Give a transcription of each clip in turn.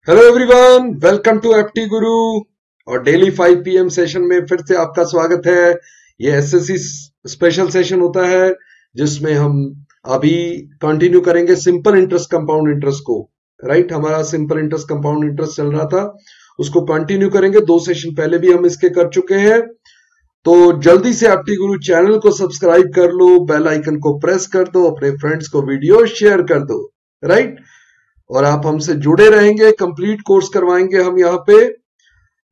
Hello everyone, welcome to FT Guru. और daily 5 PM session में फिर से आपका स्वागत है। ये एसएससी स्पेशल सेशन होता है जिसमें हम अभी कंटिन्यू करेंगे सिंपल इंटरेस्ट कंपाउंड इंटरेस्ट को। राइट, हमारा सिंपल इंटरेस्ट कंपाउंड इंटरेस्ट चल रहा था, उसको कंटिन्यू करेंगे। 2 सेशन पहले भी हम इसके कर चुके हैं, तो जल्दी से एफटी गुरु चैनल को सब्सक्राइब कर लो, बेल आइकन को प्रेस कर दो, अपने फ्रेंड्स को वीडियो शेयर कर दो। राइट, और आप हमसे जुड़े रहेंगे, कंप्लीट कोर्स करवाएंगे हम यहाँ पे।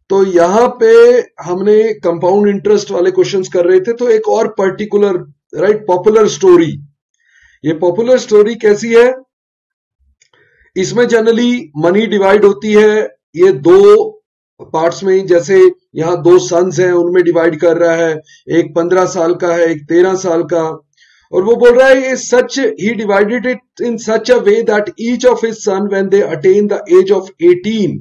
तो यहाँ पे हमने कंपाउंड इंटरेस्ट वाले क्वेश्चंस कर रहे थे, तो एक और पर्टिकुलर पॉपुलर स्टोरी। ये पॉपुलर स्टोरी कैसी है, इसमें जनरली मनी डिवाइड होती है ये 2 पार्ट्स में। जैसे यहाँ 2 सन्स हैं, उनमें डिवाइड कर रहा है, एक 15 साल का है, एक 13 साल का। और वो बोल रहा है such he divided it in such a way that each of his son when they attain the age of 18,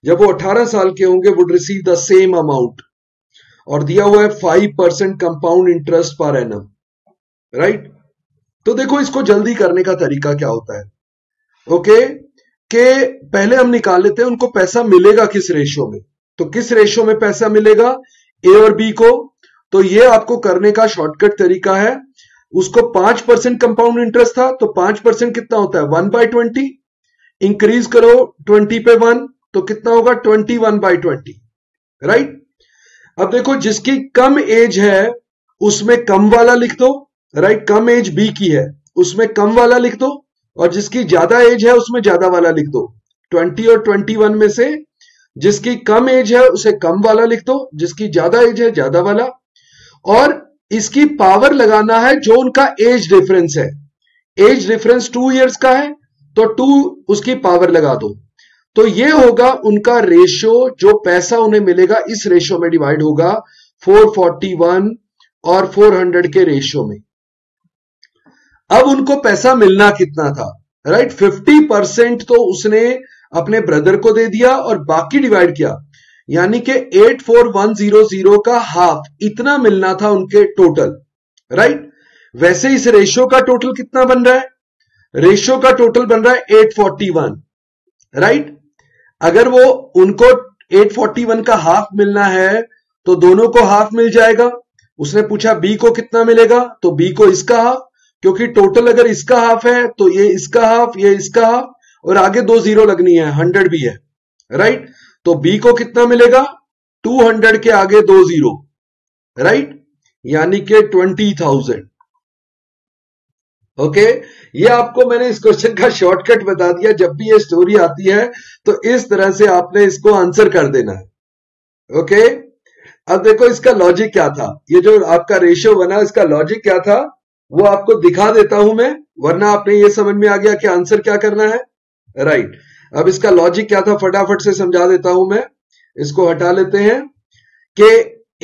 जब वो 18 साल के होंगे, would receive the same amount. और दिया हुआ है 5% कंपाउंड इंटरेस्ट पर एनम। राइट, तो देखो इसको जल्दी करने का तरीका क्या होता है। ओके, कि पहले हम निकाल लेते हैं उनको पैसा मिलेगा किस रेशियो में। तो किस रेशियो में पैसा मिलेगा ए और बी को, तो ये आपको करने का शॉर्टकट तरीका है। उसको 5% कंपाउंड इंटरेस्ट था, तो 5% कितना होता है 1/20। इंक्रीज करो 20 पे 1, तो कितना होगा 21/20। राइट, अब देखो जिसकी कम एज है उसमें कम वाला लिख दो। राइट, कम एज बी की है उसमें कम वाला लिख दो, और जिसकी ज्यादा एज है उसमें ज्यादा वाला लिख दो। 20 और 21 में से जिसकी कम एज है उसे कम वाला लिख दो, जिसकी ज्यादा एज है ज्यादा वाला। और इसकी पावर लगाना है जो उनका एज डिफरेंस है। एज डिफरेंस 2 इयर्स का है, तो 2 उसकी पावर लगा दो। तो ये होगा उनका रेशियो, जो पैसा उन्हें मिलेगा इस रेशियो में डिवाइड होगा 441 और 400 के रेशियो में। अब उनको पैसा मिलना कितना था। राइट, 50% तो उसने अपने ब्रदर को दे दिया और बाकी डिवाइड किया, यानी कि 84100 का हाफ इतना मिलना था उनके टोटल। राइट, वैसे इस रेशियो का टोटल कितना बन रहा है, रेशियो का टोटल बन रहा है 841। राइट, अगर वो उनको 841 का हाफ मिलना है तो दोनों को हाफ मिल जाएगा। उसने पूछा बी को कितना मिलेगा, तो बी को इसका हाफ, क्योंकि टोटल अगर इसका हाफ है तो ये इसका हाफ, ये इसका हाफ, और आगे 2 जीरो लगनी है, 100 भी है। राइट, तो बी को कितना मिलेगा 200 के आगे 2 जीरो। राइट, यानी कि 20,000। ओके, ये आपको मैंने इस क्वेश्चन का शॉर्टकट बता दिया। जब भी ये स्टोरी आती है तो इस तरह से आपने इसको आंसर कर देना है। ओके, अब देखो इसका लॉजिक क्या था, ये जो आपका रेशियो बना इसका लॉजिक क्या था वो आपको दिखा देता हूं मैं, वरना आपने ये समझ में आ गया कि आंसर क्या करना है। राइट, अब इसका लॉजिक क्या था फटाफट से समझा देता हूं मैं। इसको हटा लेते हैं कि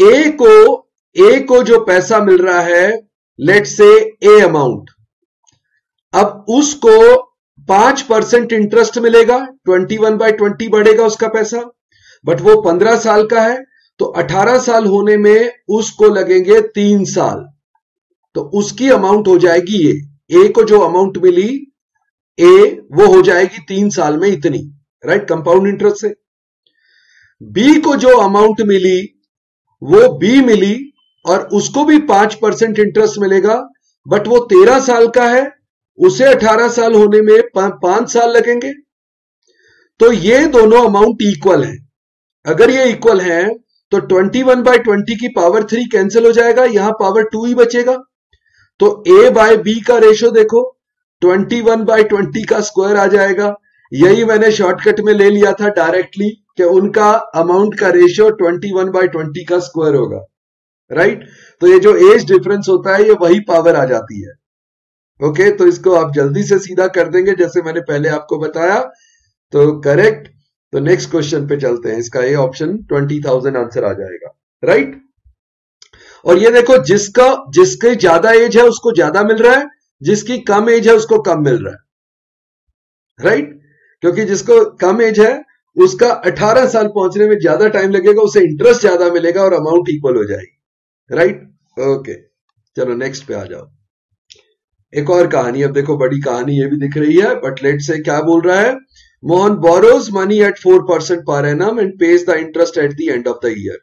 ए को जो पैसा मिल रहा है, लेट्स से ए अमाउंट, अब उसको 5% इंटरेस्ट मिलेगा, 21/20 बढ़ेगा उसका पैसा। बट वो 15 साल का है, तो 18 साल होने में उसको लगेंगे 3 साल। तो उसकी अमाउंट हो जाएगी ए को जो अमाउंट मिली वो हो जाएगी 3 साल में इतनी। राइट, कंपाउंड इंटरेस्ट से। बी को जो अमाउंट मिली वो बी मिली, और उसको भी 5% इंटरेस्ट मिलेगा, बट वो 13 साल का है, उसे 18 साल होने में 5 साल लगेंगे। तो ये दोनों अमाउंट इक्वल है। अगर ये इक्वल है तो 21/20 की पावर 3 कैंसिल हो जाएगा, यहां पावर 2 ही बचेगा। तो ए बाय बी का रेशियो देखो 21/20 का स्क्वायर आ जाएगा। यही मैंने शॉर्टकट में ले लिया था डायरेक्टली, कि उनका अमाउंट का रेशियो 21/20 का स्क्वायर होगा। राइट, तो ये जो एज डिफरेंस होता है ये वही पावर आ जाती है। ओके, तो इसको आप जल्दी से सीधा कर देंगे जैसे मैंने पहले आपको बताया, तो करेक्ट। तो नेक्स्ट क्वेश्चन पे चलते हैं, इसका ये ऑप्शन 20,000 आंसर आ जाएगा। राइट, और ये देखो जिसके ज्यादा एज है उसको ज्यादा मिल रहा है, जिसकी कम एज है उसको कम मिल रहा है। राइट, क्योंकि जिसको कम एज है उसका 18 साल पहुंचने में ज्यादा टाइम लगेगा, उसे इंटरेस्ट ज्यादा मिलेगा और अमाउंट इक्वल हो जाएगी। राइट, ओके, चलो नेक्स्ट पे आ जाओ। एक और कहानी, अब देखो बड़ी कहानी ये भी दिख रही है, बट लेट से क्या बोल रहा है Mohan borrows money at 4% per annum and pays the interest at the end of the year.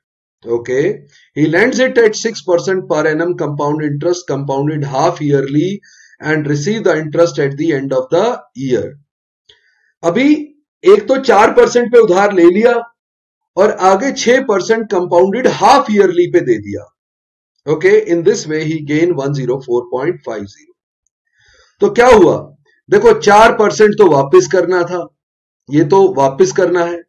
Okay. He lends it at 6% per annum compound interest compounded half yearly and receive the interest at the end of the year. अभी एक तो 4% पे उधार ले लिया और आगे 6% compounded half yearly पे दे दिया. Okay, in this way he gain 104.50. तो क्या हुआ? देखो 4% तो वापस करना था, ये तो वापस करना है.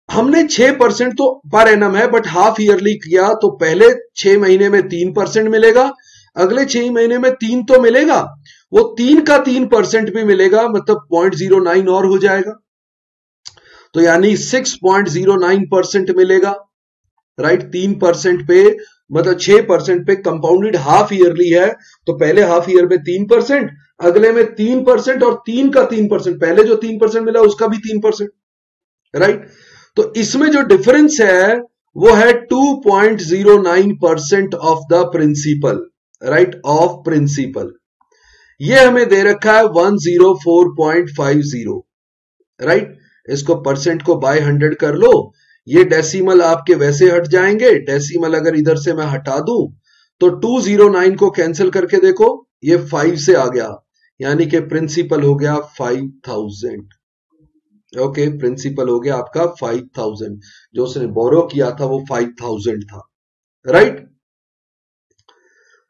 हमने 6% तो पर एनम है बट हाफ ईयरली किया, तो पहले 6 महीने में 3% मिलेगा, अगले 6 महीने में 3 तो मिलेगा, वो 3 का 3% भी मिलेगा, मतलब 0.09 और हो जाएगा. तो यानी 6.09% मिलेगा, राइट. 3% पे मतलब 6% पे कंपाउंडेड हाफ ईयरली है, तो पहले हाफ ईयर में 3%, अगले में 3% और 3 का 3%, पहले जो 3% मिला उसका भी 3%, राइट. तो इसमें जो डिफरेंस है वो है 2.09% of the principal, right, of principal. ये हमें दे रखा है 104.50, राइट. इसको परसेंट को बाय 100 कर लो, ये डेसिमल आपके वैसे हट जाएंगे. डेसिमल अगर इधर से मैं हटा दूं तो 209 को कैंसिल करके देखो, ये 5 से आ गया, यानी कि प्रिंसिपल हो गया 5000. ओके, प्रिंसिपल हो गया आपका 5000. जो उसने बोरो किया था वो 5000 था, राइट.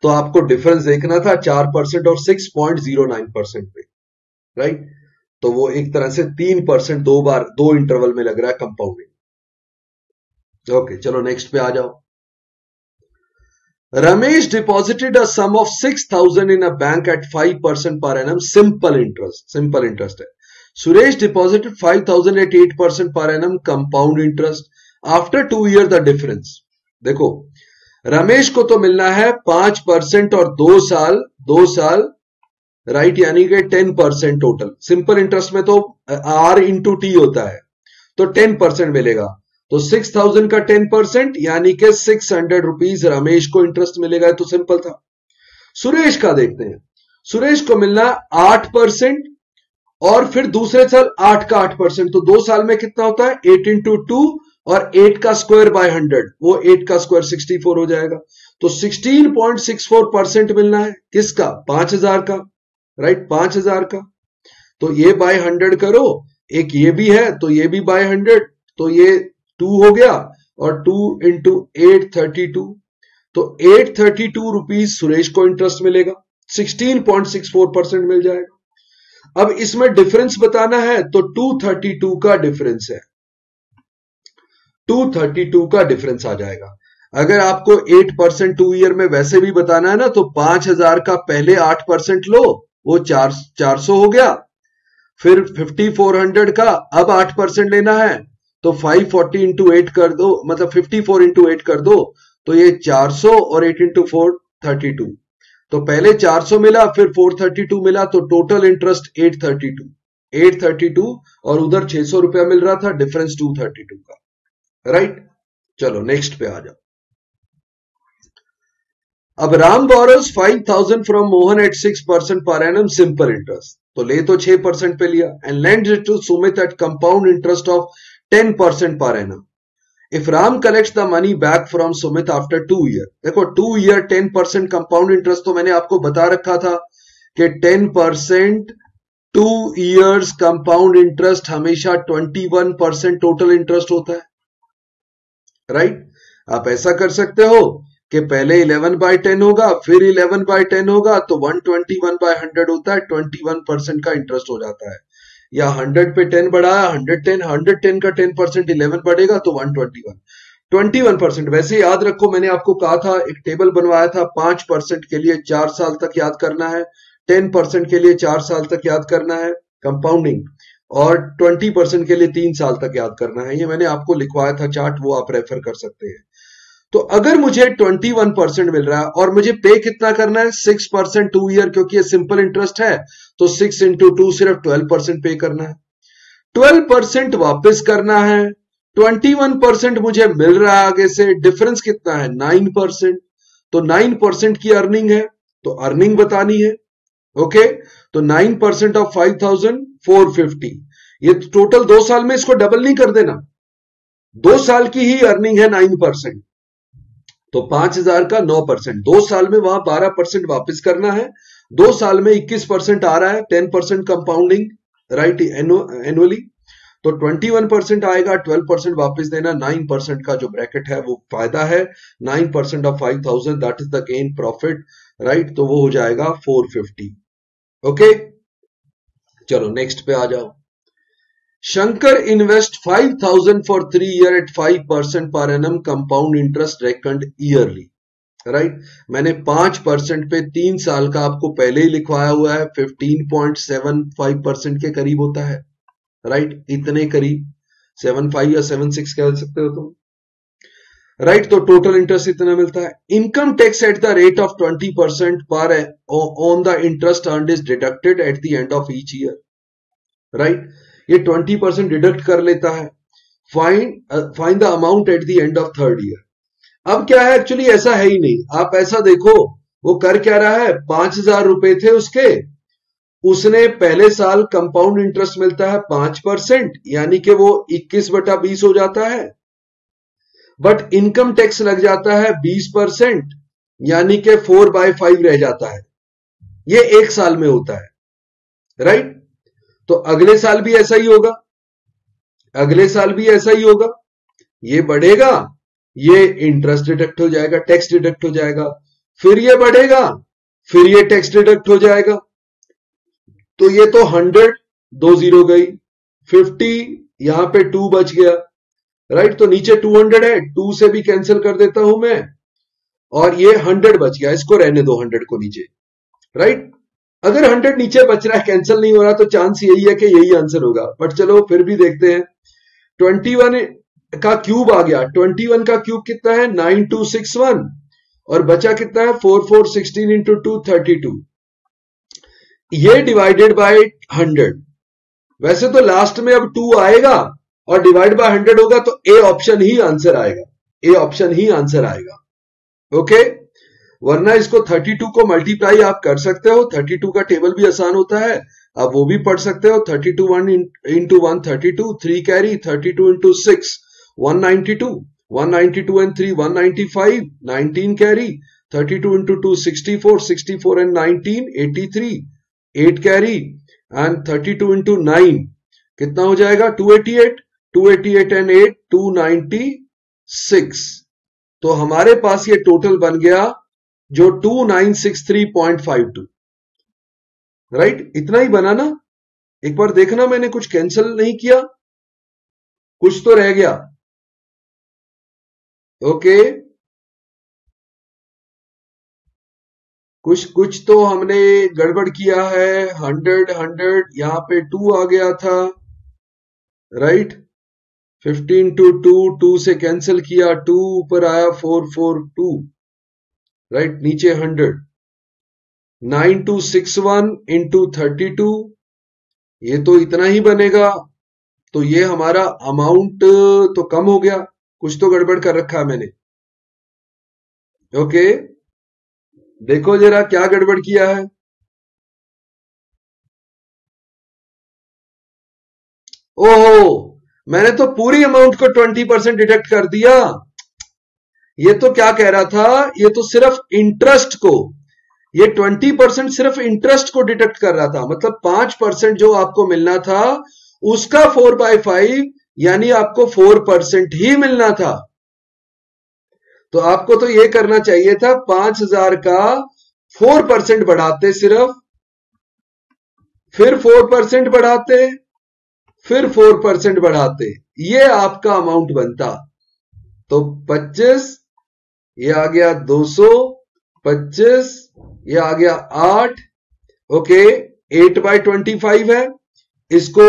तो आपको डिफरेंस देखना था 4% और 6.09% पे, राइट. तो वो एक तरह से 3% दो बार दो इंटरवल में लग रहा है कंपाउंडिंग. ओके, चलो नेक्स्ट पे आ जाओ. Ramesh deposited a sum of 6,000 in a bank at 5% per annum, simple interest है. Suresh deposited 5,000 at 8% per annum, compound interest. After 2 years the difference. देखो, रमेश को तो मिलना है 5% और 2 साल, राइट, यानी कि 10% टोटल. सिंपल इंटरेस्ट में तो R इंटू T होता है, तो 10% मिलेगा. तो 6,000 का 10% यानी कि 600 रुपीज रमेश को इंटरेस्ट मिलेगा. तो सिंपल था. सुरेश का देखते हैं. सुरेश को मिलना 8% और फिर दूसरे साल 8 का 8%, तो 2 साल में कितना होता है 8 इंटू 2 और 8 का स्क्वायर बाय 100, वो 8 का स्क्वायर 64 हो जाएगा. तो 16.64% मिलना है. किसका? 5,000 का, राइट, 5,000 का. तो ये बाय 100 करो, एक ये भी है तो ये भी बाय 100, तो ये 2 हो गया और 2 इंटू 832, तो 832 रुपीज सुरेश को इंटरेस्ट मिलेगा. 16.64% मिल जाएगा. अब इसमें डिफरेंस बताना है तो 232 का डिफरेंस है, 232 का डिफरेंस आ जाएगा. अगर आपको 8% 2 ईयर में वैसे भी बताना है ना, तो 5,000 का पहले 8% लो, वो 400 हो गया. फिर 5,400 का अब 8% लेना है, तो 540 इंटू 8 कर दो, मतलब 54 इंटू 8 कर दो, तो ये 400 और 8 इंटू 4 32. तो पहले 400 मिला, फिर 432 मिला, तो टोटल इंटरेस्ट 832 और उधर 600 रुपया मिल रहा था, डिफरेंस 232 का, राइट. चलो नेक्स्ट पे आ जाओ. अब Ram borrows 5,000 from Mohan at 6% पर एनम, सिंपल इंटरेस्ट. तो ले तो 6% पे लिया and lends it to Sumit at compound interest of 10% per annum. If Ram collects the money back from Sumit after 2 years, देखो 2 year 10% compound interest तो मैंने आपको बता रखा था कि 10% 2 years compound interest हमेशा 21% total interest होता है, राइट. आप ऐसा कर सकते हो कि पहले 11/10 होगा, फिर 11/10 होगा, तो 121/100 होता है, 21% का इंटरेस्ट हो जाता है. या 100 पे 10 बढ़ाया, 110 का 10% 11 बढ़ेगा तो 121%. वैसे याद रखो, मैंने आपको कहा था, एक टेबल बनवाया था, 5% के लिए 4 साल तक याद करना है, 10% के लिए 4 साल तक याद करना है कंपाउंडिंग, और 20% के लिए 3 साल तक याद करना है. ये मैंने आपको लिखवाया था चार्ट, वो आप रेफर कर सकते हैं. तो अगर मुझे 21% मिल रहा है और मुझे पे कितना करना है 6% 2 ईयर, क्योंकि ये सिंपल इंटरेस्ट है, तो 6 इंटू 2 सिर्फ 12% पे करना है. 12% वापस करना है. 21% मुझे मिल रहा है आगे से, डिफरेंस कितना है 9%. तो 9% की अर्निंग है, तो अर्निंग बतानी है. ओके, तो 9% ऑफ 5,000 450, ये टोटल 2 साल में इसको डबल नहीं कर देना। 2 साल की ही अर्निंग है 9%, तो 5,000 का 9%, 2 साल में वहां 12% वापस करना है, 2 साल में 21% आ रहा है, 10% कंपाउंडिंग राइट एनुअली, तो 21% आएगा, 12% वापस देना, 9% का जो ब्रैकेट है वो फायदा है, 9% of 5,000 that is the gain profit right, तो वो हो जाएगा 450। ओके चलो नेक्स्ट पे आ जाओ। Shankar invest 5,000 for 3 year at 5% per annum compound interest reckoned yearly. Right मैंने 5% पे 3 साल का आपको पहले ही लिखवाया हुआ है, 15.75% के करीब होता है राइट, इतने करीब 75 या 76 कह सकते हो तुम राइट। तो टोटल इंटरेस्ट इतना मिलता है। Income tax at the rate of 20% पर on the interest earned is deducted at the end of each year right, ये 20% डिडक्ट कर लेता है। Find the amount at the end of third year. अब क्या है, एक्चुअली ऐसा है ही नहीं, आप ऐसा देखो वो कर क्या रहा है, 5,000 रुपए थे उसके, उसने पहले साल कंपाउंड इंटरेस्ट मिलता है 5%, यानी कि वो 21/20 हो जाता है, बट इनकम टैक्स लग जाता है 20%, यानी कि 4/5 रह जाता है। ये एक साल में होता है राइट। तो अगले साल भी ऐसा ही होगा, अगले साल भी ऐसा ही होगा, ये बढ़ेगा, ये इंटरेस्ट डिडक्ट हो जाएगा, टैक्स डिडक्ट हो जाएगा, फिर ये बढ़ेगा, फिर ये टैक्स डिडक्ट हो जाएगा। तो ये तो 100 2 0 गई, 50 यहां पे 2 बच गया राइट, तो नीचे 200 है, 2 से भी कैंसिल कर देता हूं मैं, और ये 100 बच गया, इसको रहने दो 100 को नीचे राइट। अगर 100 नीचे बच रहा है, कैंसिल नहीं हो रहा, तो चांस यही है कि यही आंसर होगा, बट चलो फिर भी देखते हैं। 21 का क्यूब आ गया, 21 का क्यूब कितना है 9261, और बचा कितना है 4416 इंटू 2 32, ये डिवाइडेड बाय 100। वैसे तो लास्ट में अब 2 आएगा और डिवाइड बाय 100 होगा, तो ए ऑप्शन ही आंसर आएगा, ए ऑप्शन ही आंसर आएगा। ओके वरना इसको 32 को मल्टीप्लाई आप कर सकते हो, 32 का टेबल भी आसान होता है, आप वो भी पढ़ सकते हो। 32 1 into 1 32, 3 carry, 32 into 6 192, 192 and 3 195, 19 carry, 32 into 2 64, 64 and 19 83, 8 carry and 32 into 9 कितना हो जाएगा 288, 288 and 8 296। तो हमारे पास ये टोटल बन गया जो 2963.52 राइट, इतना ही बना ना। एक बार देखना मैंने कुछ कैंसिल नहीं किया, कुछ तो रह गया। ओके कुछ तो हमने गड़बड़ किया है। 100 यहां पे 2 आ गया था राइट, 15 to 2, 2 से कैंसिल किया, 2 ऊपर आया 442 राइट, नीचे 100, 9261 इंटू 32, ये तो इतना ही बनेगा। तो ये हमारा अमाउंट तो कम हो गया, कुछ तो गड़बड़ कर रखा है मैंने। ओके देखो जरा क्या गड़बड़ किया है। ओहो मैंने तो पूरी अमाउंट को 20% डिडक्ट कर दिया। ये तो क्या कह रहा था, ये तो सिर्फ इंटरेस्ट को, ये 20% सिर्फ इंटरेस्ट को डिडक्ट कर रहा था, मतलब 5% जो आपको मिलना था उसका 4/5 यानी आपको 4% ही मिलना था। तो आपको तो ये करना चाहिए था 5,000 का 4% बढ़ाते सिर्फ, फिर 4% बढ़ाते, फिर 4% बढ़ाते, ये आपका अमाउंट बनता। तो 25 ये आ गया 225, ये आ गया 8। ओके 8/25 है, इसको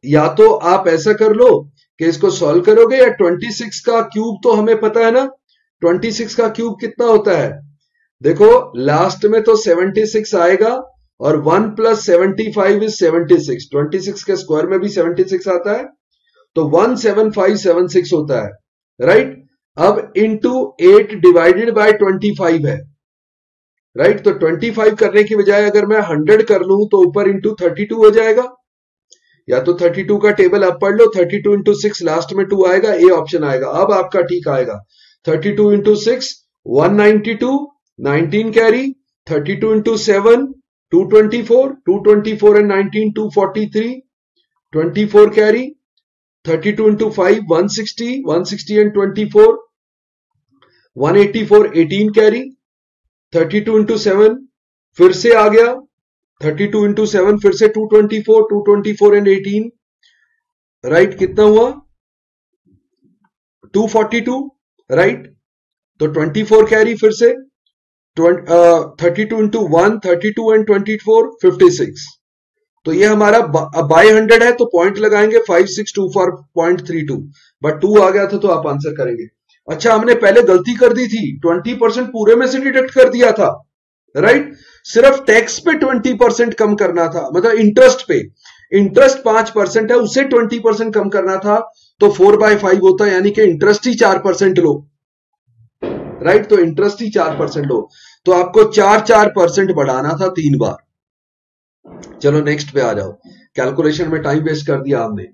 या तो आप ऐसा कर लो कि इसको सॉल्व करोगे, या 26 का क्यूब तो हमें पता है ना, 26 का क्यूब कितना होता है। देखो लास्ट में तो 76 आएगा, और 1 + 75 इज 76, 26 के स्क्वायर में भी 76 आता है, तो 17576 होता है राइट। अब इंटू 8 डिवाइडेड बाय 25 है राइट, तो 25 करने की बजाय अगर मैं 100 कर लूं तो ऊपर इंटू 32 हो जाएगा, या तो 32 का टेबल आप पढ़ लो, 32 इंटू 6 लास्ट में 2 आएगा, ए ऑप्शन आएगा। अब आपका ठीक आएगा 32 into 6 192, 19 carry, 32 into 7 224, 224 and 19 243, 24 carry, 32 into 5 160, 160 and 24 184, 18 carry, 32 into 7 फिर से आ गया, 32 इंटू 7 फिर से 224, 224 एंड 18, राइट, कितना हुआ 242, राइट। तो 24 कैरी फिर से 32 इंटू 1 32 एंड 24 56। तो ये हमारा बाय 100 है, तो पॉइंट लगाएंगे 5624.32, बट 2 आ गया था तो आप आंसर करेंगे। अच्छा, हमने पहले गलती कर दी थी, 20% पूरे में से डिडक्ट कर दिया था, राइट। सिर्फ टैक्स पे 20% कम करना था, मतलब इंटरेस्ट पे, इंटरेस्ट 5% है, उसे 20% कम करना था, तो 4/5 होता है, यानी कि इंटरेस्ट ही 4% लो, राइट। तो इंटरेस्ट ही 4% लो, तो आपको 4% बढ़ाना था 3 बार। चलो नेक्स्ट पे आ जाओ, कैलकुलेशन में टाइम वेस्ट कर दिया आपने।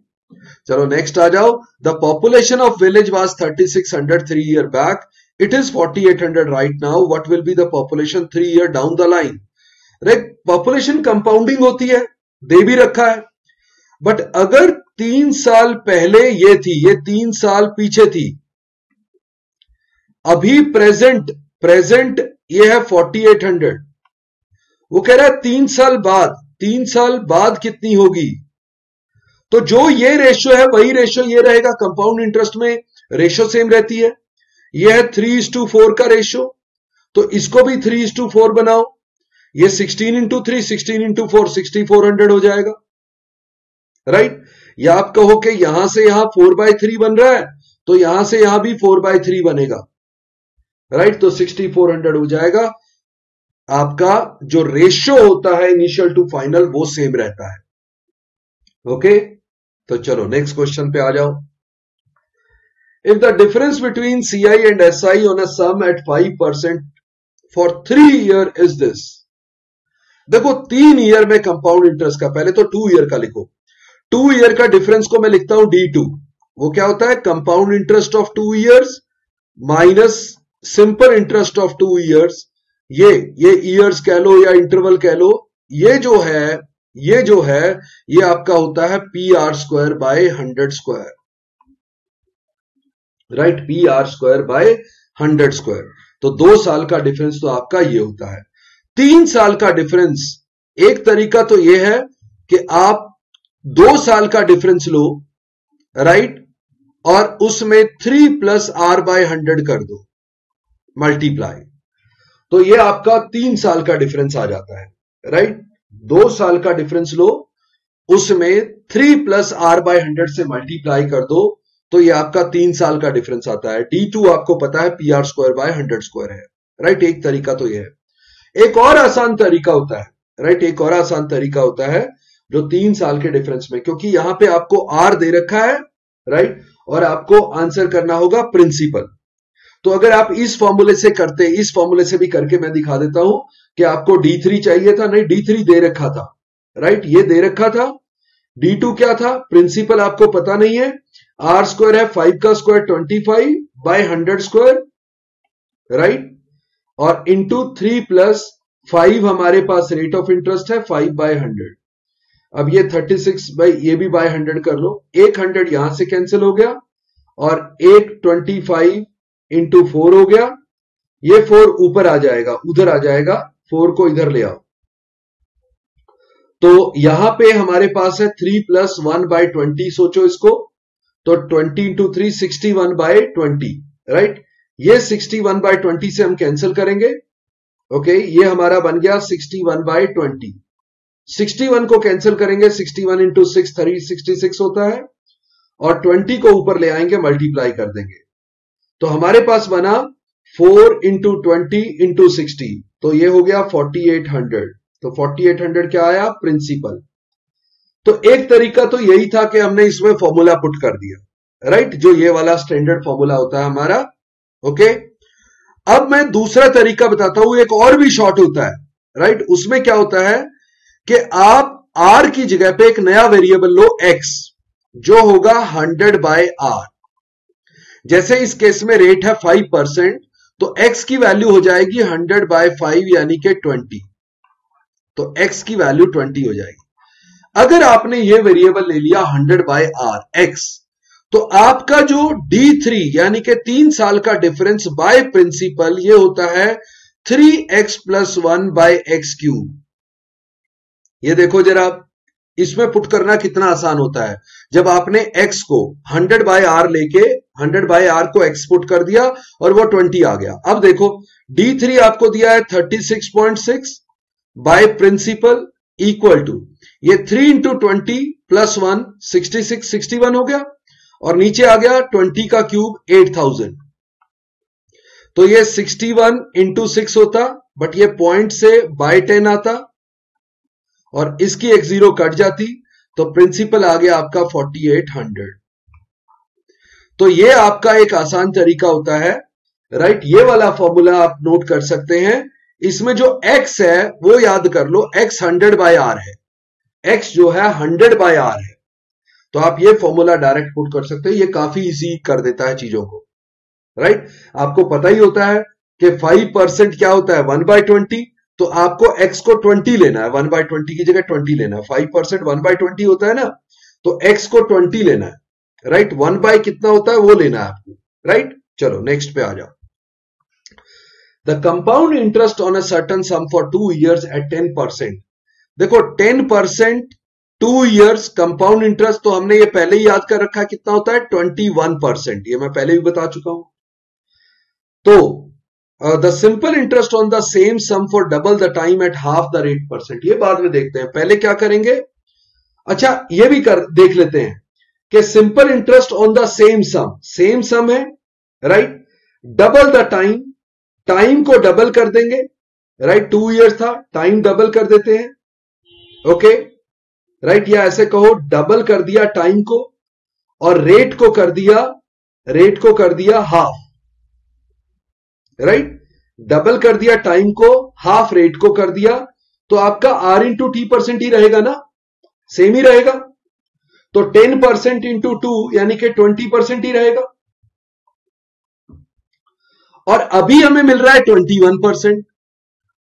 चलो नेक्स्ट आ जाओ। The population of village was 3600 3 year back, it is 4800 right now, what will be the population 3 year down the line. Population compounding होती है, दे भी रखा है, बट अगर 3 साल पहले ये थी, ये 3 साल पीछे थी, अभी प्रेजेंट ये है 4800, वो कह रहा है 3 साल बाद, 3 साल बाद कितनी होगी। तो जो ये रेशियो है वही रेशियो ये रहेगा, कंपाउंड इंटरेस्ट में रेशियो सेम रहती है, ये है 3:4 का रेशियो, तो इसको भी 3:4 बनाओ, ये 16 इंटू 3 16 इंटू 4 6400 हो जाएगा, राइट। या आप कहो कि यहां से यहां 4/3 बन रहा है, तो यहां से यहां भी 4/3 बनेगा, राइट। तो 6400 हो जाएगा। आपका जो रेशियो होता है इनिशियल टू फाइनल वो सेम रहता है, ओके। तो चलो नेक्स्ट क्वेश्चन पे आ जाओ। If the difference between CI and SI on a sum at 5% for 3 year is this. देखो 3 ईयर में कंपाउंड इंटरेस्ट का, पहले तो 2 ईयर का लिखो, 2 ईयर का डिफरेंस को मैं लिखता हूं D2, वो क्या होता है, compound interest of 2 years minus simple interest of 2 years. ये ईयर्स कह लो या इंटरवल कह लो, ये जो है ये आपका होता है PR² bye 100², right, PR² bye 100²। तो 2 साल का डिफरेंस तो आपका ये होता है। 3 साल का डिफरेंस, एक तरीका तो ये है कि आप 2 साल का डिफरेंस लो, राइट, और उसमें 3 + R/100 कर दो मल्टीप्लाई, तो ये आपका 3 साल का डिफरेंस आ जाता है, राइट। 2 साल का डिफरेंस लो, उसमें 3 + R/100 से मल्टीप्लाई कर दो, तो ये आपका 3 साल का डिफरेंस आता है। D2 आपको पता है PR² बाय 100² है, राइट। एक तरीका तो ये है। एक और आसान तरीका होता है, राइट, एक और आसान तरीका होता है जो 3 साल के डिफरेंस में, क्योंकि यहां पे आपको R दे रखा है, राइट, और आपको आंसर करना होगा प्रिंसिपल। तो अगर आप इस फॉर्मूले से करते, इस फॉर्मूले से भी करके मैं दिखा देता हूं कि आपको D3 चाहिए था, नहीं D3 दे रखा था, राइट, ये दे रखा था। D2 क्या था, प्रिंसिपल आपको पता नहीं है, R² है 5 का स्क्वायर 25 बाय 100², राइट, और इंटू 3 + 5 हमारे पास रेट ऑफ इंटरेस्ट है 5/100। अब ये 36 बाई, ये भी बाय 100 कर लो, एक 100 यहां से कैंसिल हो गया, और एक 25 इंटू 4 हो गया, ये 4 ऊपर आ जाएगा, उधर आ जाएगा, 4 को इधर ले आओ, तो यहां पे हमारे पास है 3 + 1/20, सोचो इसको, तो 20 इंटू 3 61/20, राइट। ये 61/20 से हम कैंसिल करेंगे, ओके, ये हमारा बन गया 61/20। 61 को कैंसिल करेंगे, 61 इंटू 6 366 होता है, और 20 को ऊपर ले आएंगे, मल्टीप्लाई कर देंगे, तो हमारे पास बना 4 इंटू 20 इंटू 60, तो ये हो गया 4800। तो 4800 क्या आया, प्रिंसिपल। तो एक तरीका तो यही था कि हमने इसमें फॉर्मूला पुट कर दिया, राइट, जो ये वाला स्टैंडर्ड फॉर्मूला होता है हमारा, ओके। अब मैं दूसरा तरीका बताता हूं, एक और भी शॉर्ट होता है, राइट। उसमें क्या होता है कि आप आर की जगह पे एक नया वेरिएबल लो एक्स, जो होगा 100/r। जैसे इस केस में रेट है 5%, तो x की वैल्यू हो जाएगी 100/5 यानी कि 20। तो x की वैल्यू 20 हो जाएगी। अगर आपने ये वेरिएबल ले लिया 100/r x, तो आपका जो D3 यानी कि 3 साल का डिफरेंस बाय प्रिंसिपल ये होता है 3x + 1/x³। ये देखो जरा, इसमें पुट करना कितना आसान होता है। जब आपने x को 100/r लेके 100/r को x पुट कर दिया और वो 20 आ गया। अब देखो D3 आपको दिया है 36.6 बाय प्रिंसिपल इक्वल टू ये 3 × 20 + 1 66 61 हो गया, और नीचे आ गया 20 का क्यूब 8000। तो ये 61 × 6 होता, बट ये पॉइंट से बाय 10 आता और इसकी एक जीरो कट जाती, तो प्रिंसिपल आ गया आपका 4800। तो ये आपका एक आसान तरीका होता है, राइट। ये वाला फॉर्मूला आप नोट कर सकते हैं। इसमें जो x है वो याद कर लो, x 100/r है, x जो है 100/r है। तो आप ये फॉर्मूला डायरेक्ट पुट कर सकते हैं, ये काफी इजी कर देता है चीजों को, राइट। आपको पता ही होता है कि 5% क्या होता है 1/20, तो आपको x को 20 लेना है, 1/20 की जगह 20 लेना है। 5% 1/20 होता है ना, तो x को 20 लेना है, राइट। 1 कितना होता है वो लेना है आपको, राइट। चलो नेक्स्ट पे आ जाओ। The compound interest on a certain some for 2 years at 10%। देखो 10% 2 years कंपाउंड इंटरेस्ट, तो हमने ये पहले ही याद कर रखा है कितना होता है 21%, ये मैं पहले भी बता चुका हूं। तो the simple interest on the same sum for double the time at half the rate percent, ये बाद में देखते हैं, पहले क्या करेंगे। अच्छा ये भी देख लेते हैं कि simple interest on the same sum है, right. Double the time, time को डबल कर देंगे, राइट। 2 years था, टाइम डबल कर देते हैं, ओके, राइट। या ऐसे कहो डबल कर दिया टाइम को और रेट को कर दिया हाफ, राइट। डबल कर दिया टाइम को, हाफ रेट को कर दिया, तो आपका R × T% ही रहेगा ना, सेम ही रहेगा। तो 10% × 2 यानी कि 20% ही रहेगा। और अभी हमें मिल रहा है 21%,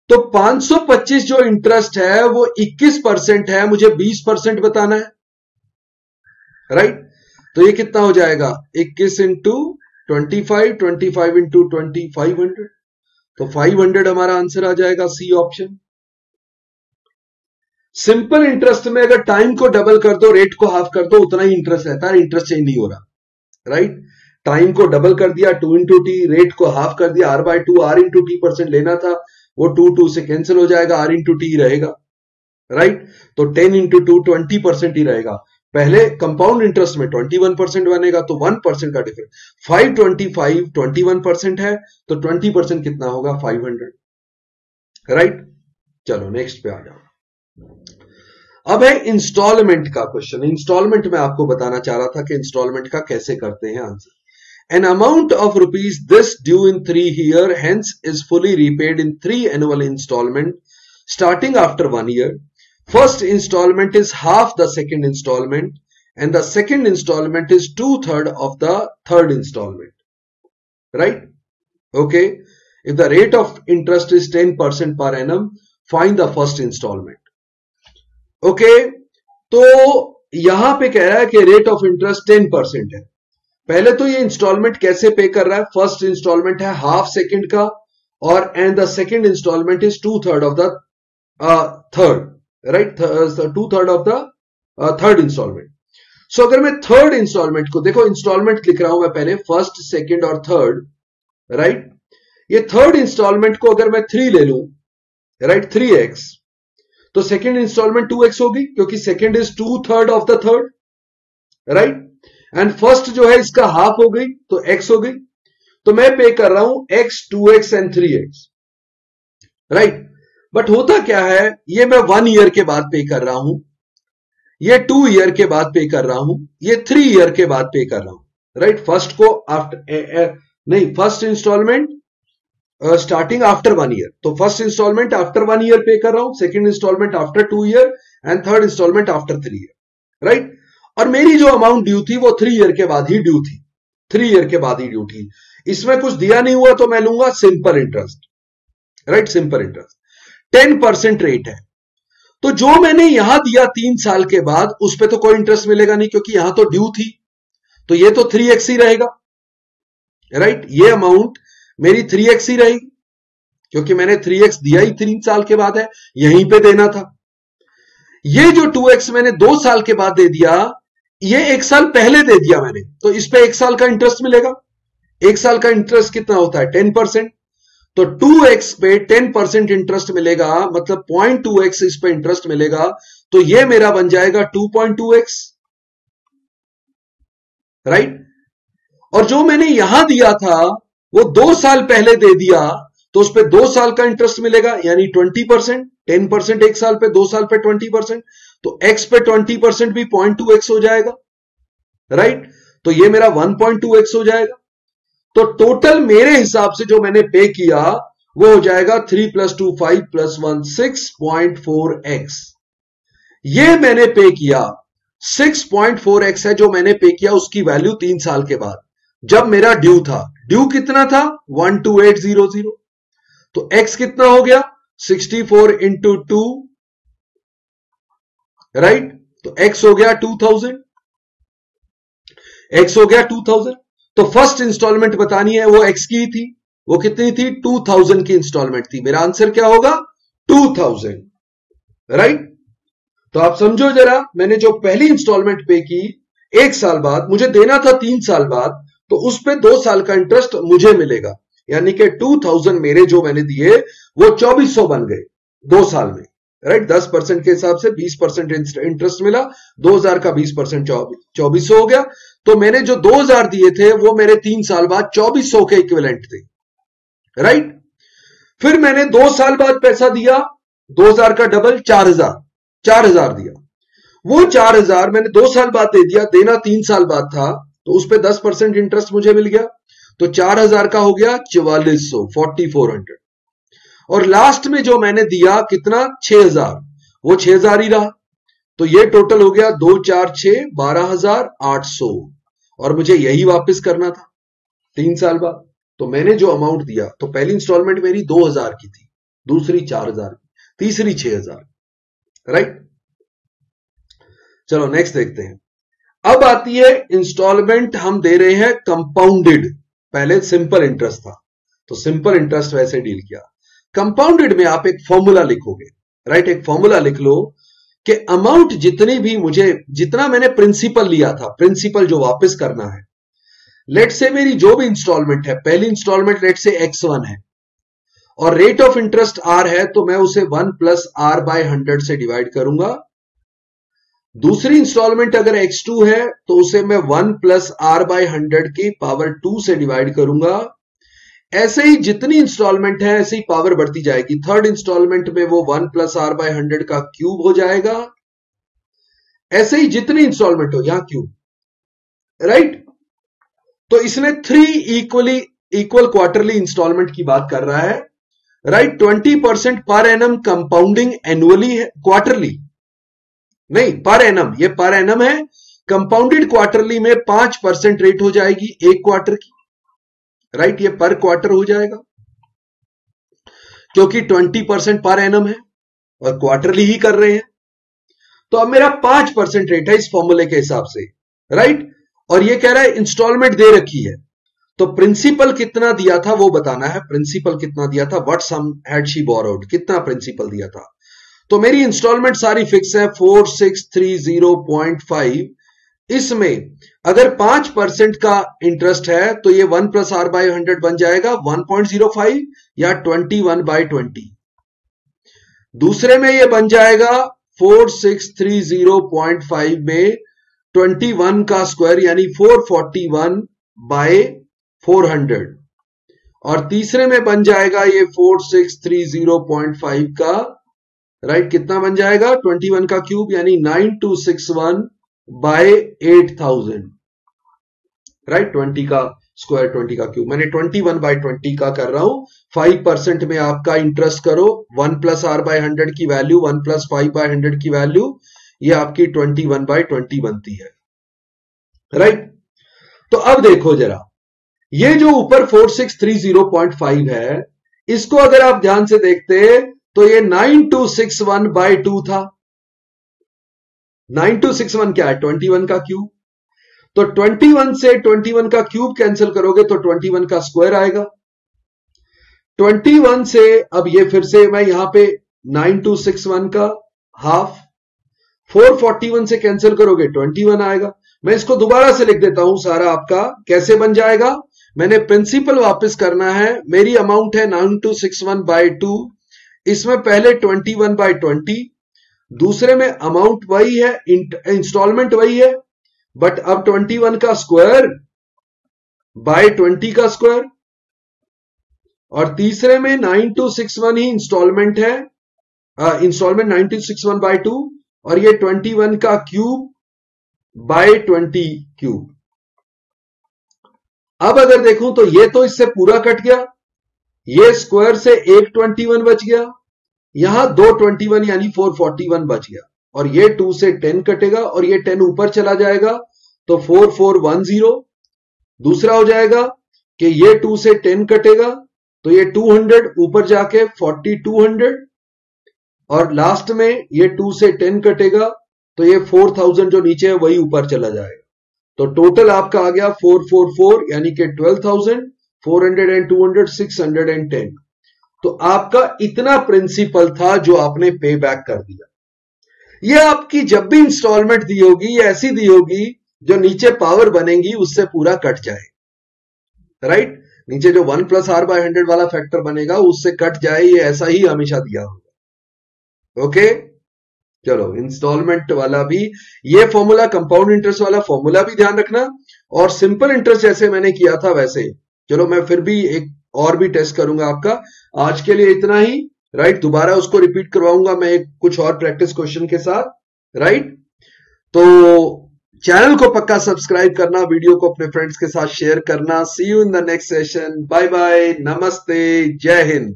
तो 525 जो इंटरेस्ट है वो 21% है, मुझे 20% बताना है, राइट। तो ये कितना हो जाएगा 21 × 25, 25 × 20 500, तो 500 हमारा आंसर आ जाएगा, सी ऑप्शन। सिंपल इंटरेस्ट में अगर टाइम को डबल कर दो, रेट को हाफ कर दो, उतना ही इंटरेस्ट रहता है, इंटरेस्ट चेंज नहीं हो रहा, राइट। टाइम को डबल कर दिया 2 × t, रेट को हाफ कर दिया R/2, R × T% लेना था, वो 2 से कैंसिल हो जाएगा, R × T रहेगा, राइट। तो 10 × 2 20% ही रहेगा। पहले कंपाउंड इंटरेस्ट में 21% बनेगा, तो 1% का डिफरेंस। 525 21% है, तो 20% कितना होगा 500, राइट। चलो नेक्स्ट पे आ जाओ। अब है इंस्टॉलमेंट का क्वेश्चन। इंस्टॉलमेंट में आपको बताना चाह रहा था कि इंस्टॉलमेंट का कैसे करते हैं answer. An amount of rupees this due in 3 years, hence is fully repaid in 3 annual installment starting after 1 year. First installment is half the second installment, and the second installment is 2/3 of the third installment, right? Okay. If the rate of interest is 10% per annum, find the first installment. Okay. तो यहां पे कह रहा है कि rate of interest 10% है। पहले तो ये इंस्टॉलमेंट कैसे पे कर रहा है, फर्स्ट इंस्टॉलमेंट है हाफ सेकंड का, और and the second instalment is 2/3 of the third, right, 2/3 of the third instalment. So अगर मैं थर्ड इंस्टॉलमेंट को, देखो इंस्टॉलमेंट लिख रहा हूं मैं पहले, फर्स्ट सेकंड और थर्ड, राइट। ये थर्ड इंस्टॉलमेंट को अगर मैं 3 ले लूं, राइट, 3x, तो सेकंड इंस्टॉलमेंट 2x होगी, क्योंकि second is 2/3 of the third, right. And first जो है इसका हाफ हो गई, तो x हो गई। तो मैं पे कर रहा हूं x, 2x and 3x, right. But होता क्या है, ये मैं 1 ईयर के बाद पे कर रहा हूं, ये 2 ईयर के बाद पे कर रहा हूं, ये 3 ईयर के बाद पे कर रहा हूं, राइट। फर्स्ट को आफ्टर नहीं, first instalment starting after 1 year, तो फर्स्ट इंस्टॉलमेंट आफ्टर 1 ईयर पे कर रहा हूं, second instalment after 2 year, and third instalment after 3 year, right. और मेरी जो अमाउंट ड्यू थी वो 3 ईयर के बाद ही ड्यू थी, 3 ईयर के बाद ही ड्यू थी। इसमें कुछ दिया नहीं हुआ तो मैं लूंगा simple interest, right, simple interest 10% rate है। तो जो मैंने यहां दिया 3 साल के बाद उस पर तो कोई इंटरेस्ट मिलेगा नहीं क्योंकि यहां तो ड्यू थी, तो ये तो 3x ही रहेगा, राइट। ये अमाउंट मेरी 3x ही रहेगी क्योंकि मैंने 3x दिया ही 3 साल के बाद है, यहीं पे देना था। ये जो 2x मैंने 2 साल के बाद दे दिया, ये 1 साल पहले दे दिया मैंने, तो इस पे 1 साल का इंटरेस्ट मिलेगा। 1 साल का इंटरेस्ट कितना होता है 10%, तो 2x पे 10% इंटरेस्ट मिलेगा, मतलब 0.2x इस पे इंटरेस्ट मिलेगा, तो ये मेरा बन जाएगा 2.2x, राइट। और जो मैंने यहां दिया था वो 2 साल पहले दे दिया, तो उस पे 2 साल का इंटरेस्ट मिलेगा यानी 20%, 10% 1 साल पे, 2 साल पे 20%, तो x पे 20% भी 0.2x हो जाएगा, राइट। तो ये मेरा 1.2x हो जाएगा। तो टोटल मेरे हिसाब से जो मैंने पे किया वो हो जाएगा 3 + 2 5 + 1 6.4x। ये मैंने पे किया 6.4x है जो मैंने पे किया, उसकी वैल्यू 3 साल के बाद जब मेरा ड्यू था। ड्यू कितना था 12800, तो x कितना हो गया 64 × 2, राइट। तो x हो गया 2000, x हो गया 2000। तो फर्स्ट इंस्टॉलमेंट बतानी है वो x की थी, वो कितनी थी 2000 की इंस्टॉलमेंट थी। मेरा आंसर क्या होगा 2000, राइट। तो आप समझो जरा, मैंने जो पहली इंस्टॉलमेंट पे की 1 साल बाद, मुझे देना था 3 साल बाद, तो उस पे 2 साल का इंटरेस्ट मुझे मिलेगा, यानी कि 2000 मेरे जो मैंने दिए वो 2400 बन गए 2 साल में, राइट। 10% के हिसाब से 20% इंटरेस्ट मिला, 2000 का 20% 2400 हो गया। तो मैंने जो 2000 दिए थे वो मेरे 3 साल बाद 2400 के इक्विवेलेंट थे, राइट। फिर मैंने 2 साल बाद पैसा दिया, 2000 का डबल 4000 दिया। वो 4000 मैंने 2 साल बाद दे दिया, देना 3 साल बाद था, तो उस पे 10% इंटरेस्ट मुझे मिल गया, तो 4000 का हो गया 4400, 4400। और लास्ट में जो मैंने दिया कितना 6000, वो 6000 ही रहा, तो ये टोटल हो गया 2 4 6 12800, और मुझे यही वापस करना था 3 साल बाद। तो मैंने जो अमाउंट दिया, तो पहली इंस्टॉलमेंट मेरी 2000 की थी, दूसरी 4000 की, तीसरी 6000, राइट। चलो नेक्स्ट देखते हैं। अब आती है इंस्टॉलमेंट हम दे रहे हैं कंपाउंडेड। पहले सिंपल इंटरेस्ट था, तो सिंपल इंटरेस्ट वैसे डील किया। कंपाउंडेड में आप एक फॉर्मूला लिखोगे, राइट। एक फॉर्मूला लिख लो कि अमाउंट जितनी भी मुझे, जितना मैंने प्रिंसिपल लिया था, प्रिंसिपल जो वापस करना है, लेट से मेरी जो भी इंस्टॉलमेंट है, पहली इंस्टॉलमेंट लेट से x1 है और रेट ऑफ इंटरेस्ट r है, तो मैं उसे 1 + r/100 से डिवाइड करूंगा। दूसरी इंस्टॉलमेंट अगर x2 है तो उसे मैं 1 + r/100 की पावर 2 से डिवाइड करूंगा। ऐसे ही जितनी इंस्टॉलमेंट है ऐसे ही पावर बढ़ती जाएगी। थर्ड इंस्टॉलमेंट में वो 1 + r/100 का क्यूब हो जाएगा। ऐसे ही जितनी इंस्टॉलमेंट हो यहां क्यूब, राइट। तो इसने 3 इक्वल क्वार्टरली इंस्टॉलमेंट की बात कर रहा है, right. 20% per annum compounding annually है, क्वार्टरली नहीं, पर एनम, ये पर एनम है। कंपाउंडेड क्वार्टरली में 5% रेट हो जाएगी एक क्वार्टर की, राइट। ये पर क्वार्टर हो जाएगा क्योंकि 20% पर एनम है और क्वार्टरली ही कर रहे हैं। तो अब मेरा 5% रेट है इस फॉर्मूले के हिसाब से, राइट। और ये कह रहा है इंस्टॉलमेंट दे रखी है, तो प्रिंसिपल कितना दिया था वो बताना है। प्रिंसिपल कितना दिया था, what sum had she borrowed, कितना प्रिंसिपल दिया था। तो मेरी इंस्टॉलमेंट सारी फिक्स है 4630.5। इसमें अगर 5% का इंटरेस्ट है तो ये 1 + r/100 बन जाएगा 1.05 या 21/20। दूसरे में ये बन जाएगा 4630.5 में 21 का स्क्वायर यानी 441/400, और तीसरे में बन जाएगा ये 4630.5 का, राइट, कितना बन जाएगा 21 का क्यूब यानी 9261/8000, राइट। 20 का स्क्वायर 20 का क्यूब। मैंने 21/20 का कर रहा हूं। 5% में आपका इंटरेस्ट करो, 1 प्लस आर बाय 100 की वैल्यू 1 प्लस 5/100 की वैल्यू, ये आपकी 21/20 बनती है, राइट। तो अब देखो जरा, ये जो ऊपर 4630.5 है, इसको अगर आप ध्यान से देखते तो ये 9261/2 था। 9261 क्या है? 21 का क्यूब। तो 21 से 21 का क्यूब कैंसिल करोगे तो 21 का स्क्वायर आएगा। 21 से अब ये फिर से मैं यहां पे 9261 का हाफ, 441 से कैंसिल करोगे 21 आएगा। मैं इसको दोबारा से लिख देता हूं, सारा आपका कैसे बन जाएगा। मैंने प्रिंसिपल वापस करना है, मेरी अमाउंट है 9261/2, इसमें पहले 21/20, दूसरे में अमाउंट वही है, इंस्टॉलमेंट वही है, बट अब 21 का स्क्वायर बाय 20 का स्क्वायर, और तीसरे में 9261 ही इंस्टॉलमेंट है, इंस्टॉलमेंट 9261/2, और ये 21 का क्यूब बाय 20 क्यूब। अब अगर देखूं तो ये तो इससे पूरा कट गया, ये स्क्वायर से एक 21 बच गया, यहां दो 21 यानी 441 बच गया, और ये 2 से 10 कटेगा और ये 10 ऊपर चला जाएगा तो 4410। दूसरा हो जाएगा कि ये 2 से 10 कटेगा तो ये 200 ऊपर जाके 4200, और लास्ट में ये 2 से 10 कटेगा तो ये 4000 जो नीचे है वही ऊपर चला जाएगा। तो टोटल आपका आ गया 444 यानी कि 12,000, 400 एंड 200 610। तो आपका इतना प्रिंसिपल था जो आपने पे बैक कर दिया। ये आपकी जब भी इंस्टॉलमेंट दी होगी ये ऐसी दी होगी जो नीचे पावर बनेगी उससे पूरा कट जाए, राइट। नीचे जो 1 प्लस आर बाय 100 वाला फैक्टर बनेगा उससे कट जाए, ये ऐसा ही हमेशा दिया होगा। ओके, चलो इंस्टॉलमेंट वाला भी, ये फॉर्मूला कंपाउंड इंटरेस्ट वाला फॉर्मूला भी ध्यान रखना, और सिंपल इंटरेस्ट जैसे मैंने किया था वैसे। चलो मैं फिर भी एक और भी टेस्ट करूंगा आपका। आज के लिए इतना ही, राइट। दोबारा उसको रिपीट करवाऊंगा मैं एक कुछ और प्रैक्टिस क्वेश्चन के साथ, राइट। तो चैनल को पक्का सब्सक्राइब करना, वीडियो को अपने फ्रेंड्स के साथ शेयर करना। See you in the next session, bye bye, नमस्ते, जय हिंद।